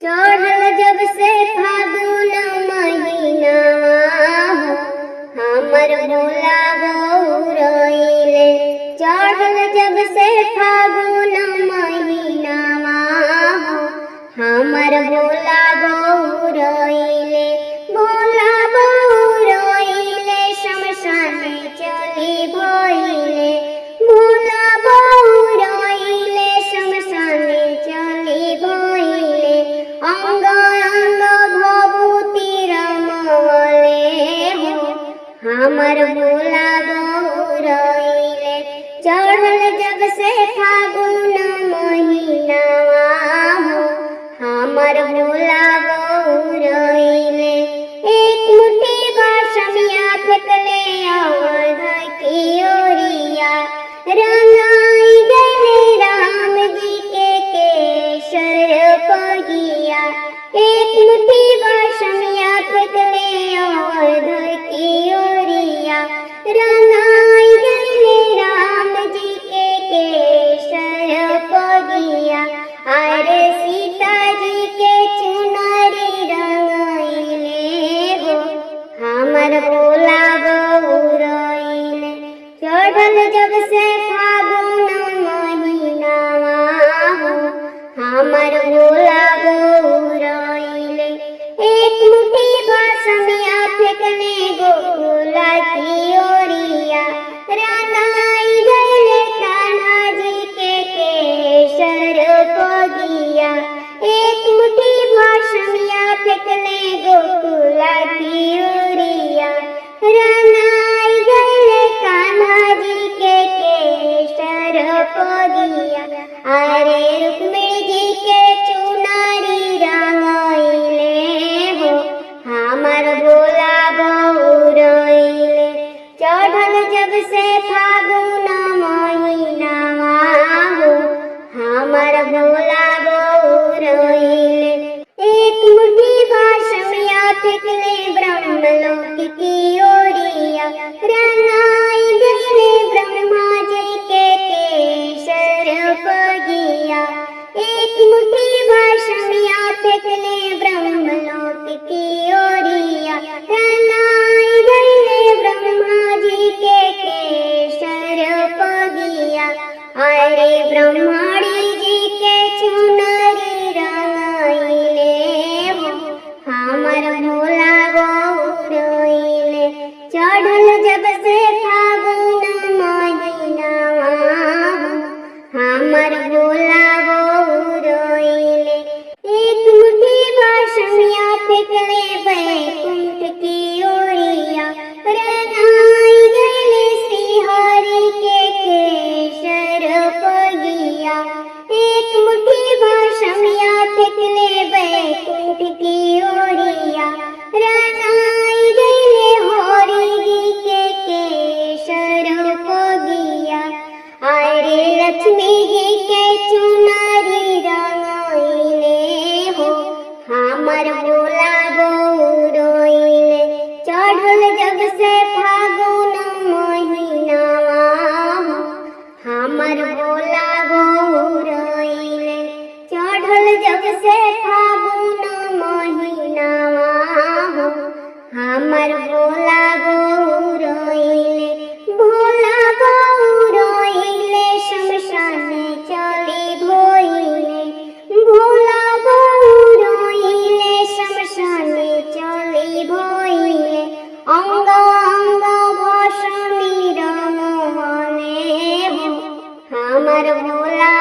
चढ़ल जब से फागुन महीनावा हो, हमर भोला बउरइले। चढ़ल जब से फागुन महीनावा हो, हमर भोला बउरइले। भोला बउरइले शमशाने चली भइले। भोला बउरइले शमशाने चली भइले। अंग अंग भभूति रमवले हो, हमर भोला बउरइले। चढ़ल जब से फागुन महीनावा हो, हमर भोला बउरइले। एक मुट्ठी बासमिया फेंकले अवध की ओरिया। रंगाई गले राम जी के केसर पगिया। एक मुट्ठी बासमिया फेंकले अवध की ओरिया। रंगाई गले राम जी के केसर पगिया। अरे सीता जी के चुनरी रंगइले हो, हमर भोला बउरइले। चढ़ल जब से फागुन महीनावा हो, हमर भोला बउरइले। एक मुट्ठी बासमिया फेंकले गोकुला की ओरिया। रंगाई गले कान्हा जी के केसर पगिया। एक मुट्ठी बासमिया फेंकले गोकुला की ओरिया। रंगाई गले कान्हा जी के केसर पगिया। अरे रुक्मिणी जी के चुनरी रंगइले हो, हमर भोला बउरइले। चढ़ल जब से फागुन महीनावा हो, हमर भोला बउरइले। एक मुट्ठी बासमिया फेंकले ब्रह्मलोक की ओरिया। रंगाई गले ब्रह्मा जी के केसर पगिया। एक मुट्ठी बासमिया फेंकले ब्रह्मलोक की ओरिया। रंगाई गले ब्रह्मा जी के केसर पगिया। अरे ब्रह्मणी जी के चुनरी रंगइले हो, हमर भोला बउरइले। चढ़ल जब से फागुन महीनावा हो, हमर भोला बउरइले। एक मुट्ठी बासमिया फेंकले बैकुंठ की ओरिया। रंगाई गले श्रीहरि के केसर पगिया। एक मुट्ठी बासमिया फेंकले बैकुंठ की ओरिया। रंगाई गले हरि जी के केसर पगिया। अरे लक्ष्मी जी के चुनरी रंगइले हो, हमर भोला बउरइले। चढ़ल जब से फागुन महीनावा हो, हमर भोला बउरइले। चढ़ल जब से फागुन महीनावा हो, हमर भोला बउरइले। भोला बउरइले शमशाने चली भइले। भोला बउरइले शमशाने चली भइले। अंग अंग भस्मी रंगवले हो, हमर भोला